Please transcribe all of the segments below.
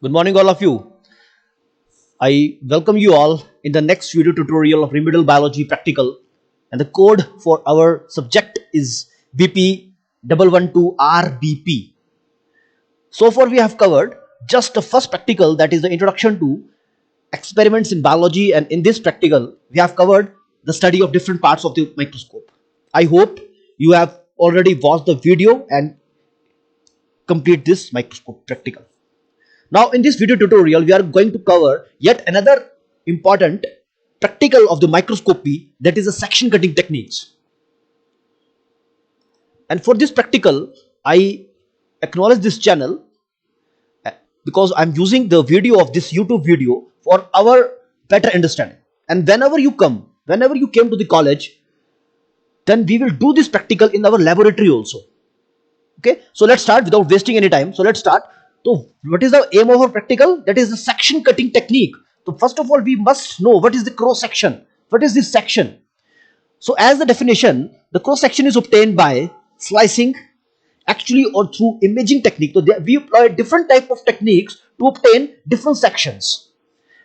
Good morning, all of you. I welcome you all in the next video tutorial of Remedial Biology Practical. And the code for our subject is BP112RBP. So far, we have covered just the first practical, that is the introduction to experiments in biology. And in this practical, we have covered the study of different parts of the microscope. I hope you have already watched the video and complete this microscope practical. Now in this video tutorial we are going to cover yet another important practical of the microscopy, that is the section cutting techniques. And for this practical I acknowledge this channel because I am using the video of this YouTube video for our better understanding. And whenever you came to the college, then we will do this practical in our laboratory also. Okay, so let's start without wasting any time. So let's start. So what is the aim of our practical? That is the section cutting technique. So first of all, we must know what is the cross section. What is this section? So as the definition, the cross section is obtained by slicing, actually, or through imaging technique. So we employ different type of techniques to obtain different sections.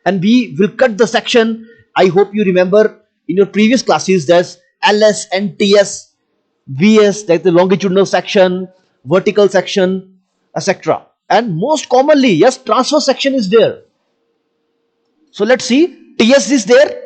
And we will cut the section. I hope you remember in your previous classes there's LS and TS, VS, like the longitudinal section, vertical section, etc. And most commonly, yes, transverse section is there. So let's see, TS is there.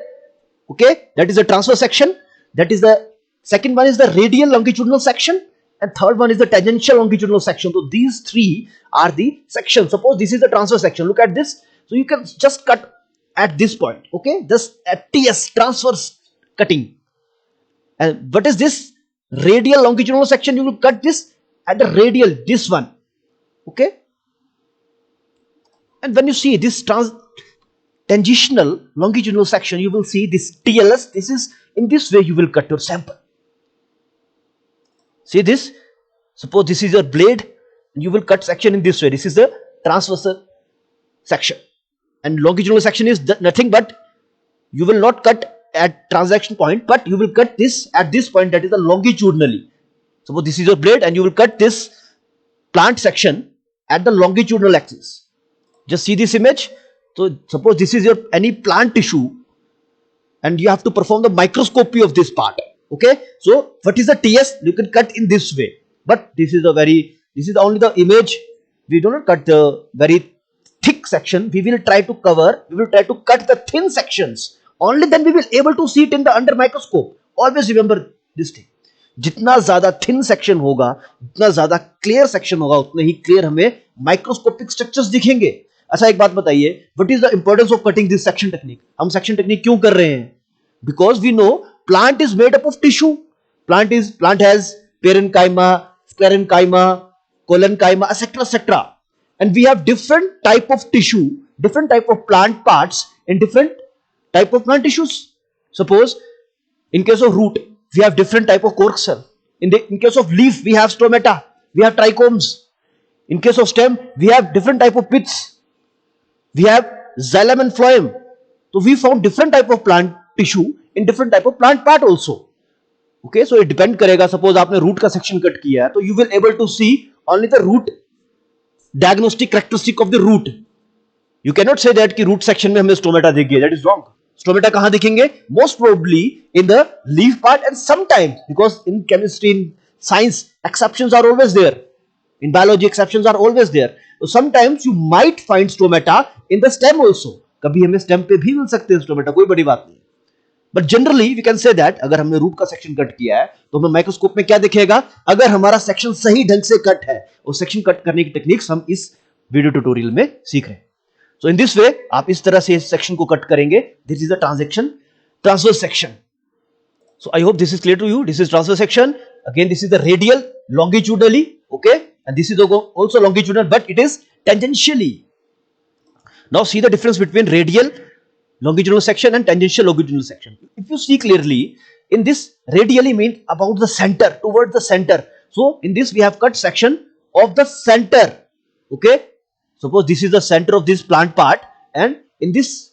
Okay, that is the transverse section. That is the second one is the radial longitudinal section, and third one is the tangential longitudinal section. So these three are the sections. Suppose this is the transverse section. Look at this. So you can just cut at this point. Okay, just at TS, transverse cutting. And what is this? Radial longitudinal section. You will cut this at the radial, this one. Okay. And when you see this tangential longitudinal section, you will see this TLS. This is in this way you will cut your sample. See this? Suppose this is your blade, and you will cut section in this way. This is the transverse section. And longitudinal section is nothing but you will not cut at transaction point, but you will cut this at this point, that is the longitudinally. Suppose this is your blade and you will cut this plant section at the longitudinal axis. Just see this image. So suppose this is your any plant tissue and you have to perform the microscopy of this part. Okay, so what is the TS? You can cut in this way, but this is only the image. We do not cut the very thick section. We will try to cut the thin sections. Only then we will able to see it in the under microscope. Always remember this thing. जितना ज्यादा thin section होगा, जितना ज्यादा clear section होगा, उतने ही clear हमें microscopic structures दिखेंगे. अच्छा, एक बात बताइए, what is the importance of cutting this section technique? हम सेक्शन टेक्निक क्यों कर रहे हैं? Because we know plant is made up of tissue. Plant has parenchyma, sclerenchyma, collenchyma, etc., etc. And we have different type of tissue, different type of plant parts in different type of plant tissues. Suppose in case of root, we have different type of cork cell. In case of leaf, we have stomata, we have trichomes. In case of stem, we have different type of piths. We have xylem and phloem. So we found different type of plant tissue in different type of plant part also. Okay, so it depend करेगा. Suppose आपने root का section cut किया है, तो you will able to see only the root diagnostic characteristic of the root. You cannot say that कि root section में हमें stomata दिख गया. That is wrong. Stomata कहाँ दिखेंगे? Most probably in the leaf part, and sometimes, because in chemistry, in science, exceptions are always there. In biology, exceptions are always there. So sometimes you might find stomata in the stem also. कभी हमें stem पे भी मिल सकते हैं stomata, कोई बड़ी बात नहीं. But generally we can say that अगर हमने root का section cut किया है, तो हमें माइक्रोस्कोप में क्या दिखेगा? अगर हमारा section सही ढंग से कट है, और section कट करने की टेक्निक्स हम इस वीडियो ट्यूटोरियल में सीख रहे हैं. So in this way, आप इस तरह से इस सेक्शन को कट करेंगे. This is the transverse section. So I hope this is clear to you. This is transverse section. Again, this is the radial longitudinally. Okay, and this is also longitudinal, but it is tangentially. Now see the difference between radial longitudinal section and tangential longitudinal section. If you see clearly, in this radially means about the center, towards the center. So in this we have cut section of the center. Okay. Suppose this is the center of this plant part, and in this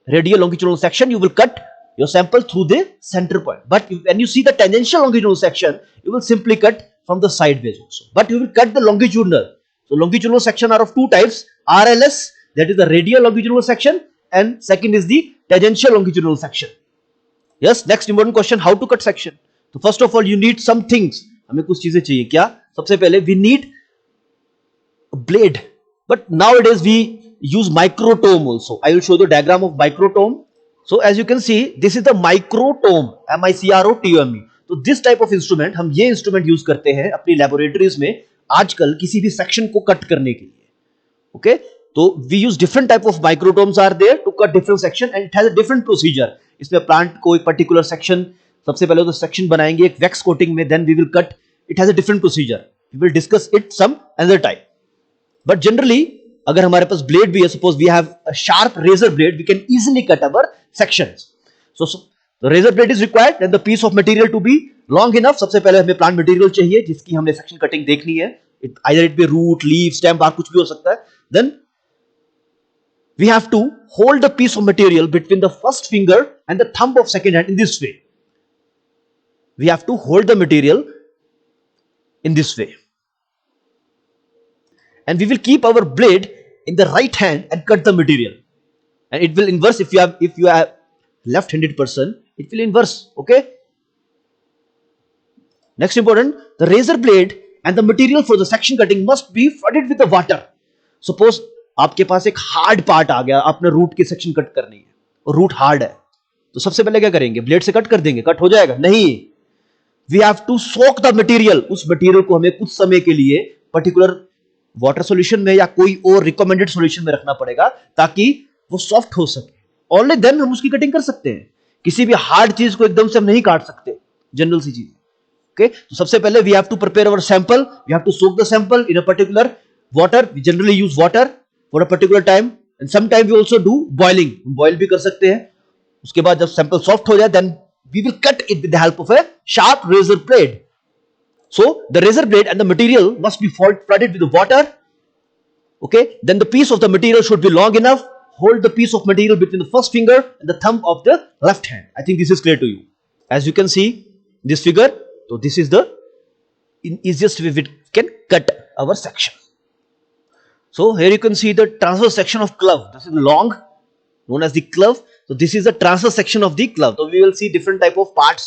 radial longitudinal section, you will cut your sample through the center point. But when you see the tangential longitudinal section, you will simply cut from the sideways also. But you will cut the longitudinal. So longitudinal section are of two types, RLS that is the radial longitudinal section, and second is the tangential longitudinal section. Yes, next important question, how to cut section. So first of all you need some things, हमें कुछ चीजें चाहिए. क्या? सबसे पहले we need a blade, but nowadays we use microtome also. I will show the diagram of microtome. So as you can see, this is the microtome, MICROTOME. तो this type of instrument, हम ये instrument use करते हैं अपनी laboratories में आजकल किसी भी section को cut करने के लिए. Okay, तो we use different type of microtomes are there to cut different section, and it has a different procedure. इसमें plant को एक particular section, सबसे पहले तो section बनाएंगे एक wax coating में, then we will cut. It has a different procedure. We will discuss it some another time. But generally, अगर हमारे पास blade भी है, suppose we have a sharp razor blade, we can easily cut our sections. So the razor blade is required, and the piece of material to be long enough. सबसे पहले हमें plant material चाहिए जिसकी हमने section cutting देखनी है. Either it be root, leaf, stem, bark, कुछ भी हो सकता है. Then we have to hold the piece of material between the first finger and the thumb of second hand in this way. We have to hold the material in this way, and we will keep our blade in the right hand and cut the material, and it will inverse. If you are left-handed person, it will inverse. Okay, next important, the razor blade and the material for the section cutting must be flooded with the water. Suppose आपके पास एक hard part आ गया, आपने root की section cut करनी है और root hard है, तो सबसे पहले क्या करेंगे? ब्लेड से कट कर देंगे, कट हो जाएगा? नहीं, we have to soak the material. उस मटेरियल को हमें कुछ समय के लिए पर्टिकुलर वाटर सॉल्यूशन में या कोई और रिकमेंडेड सॉल्यूशन में रखना पड़ेगा ताकि वो सॉफ्ट हो सके. ओनली देन हम उसकी कटिंग कर सकते हैं. किसी भी हार्ड चीज को एकदम से हम नहीं काट सकते, जनरल सी चीज. ओके, तो सबसे पहले we have to prepare our sample. We have to soak the sample in a particular water. We generally use water for a particular time, and some time we also do boiling. Boil भी कर सकते हैं. उसके बाद जब sample soft हो जाए, then we will cut it with the help of a sharp razor blade. So the razor blade and the material must be flooded with the water. Okay, then the piece of the material should be long enough. Hold the piece of material between the first finger and the thumb of the left hand. I think this is clear to you. As you can see this figure, so this is the easiest way we can cut our section. So here you can see the transverse section of glove. This is long, known as the glove. So this is the transverse section of the glove. So we will see different type of parts,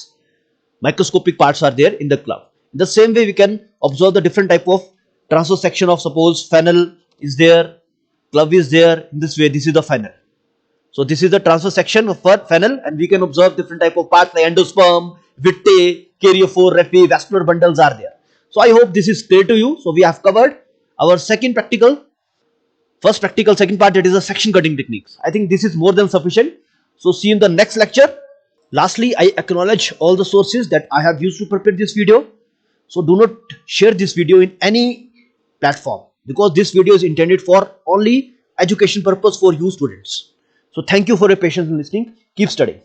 microscopic parts are there in the glove. In the same way we can observe the different type of transverse section of, suppose fennel is there, glove is there. In this way, this is the fennel. So this is the transverse section of fennel, and we can observe different type of parts like endosperm, vitae, karyophore, raphe, vascular bundles are there. So I hope this is clear to you. So we have covered our second practical, first practical, second part, that is the section cutting techniques. I think this is more than sufficient. So see you in the next lecture. Lastly, I acknowledge all the sources that I have used to prepare this video. So do not share this video in any platform, because this video is intended for only education purpose for you students. So thank you for your patience in listening. Keep studying.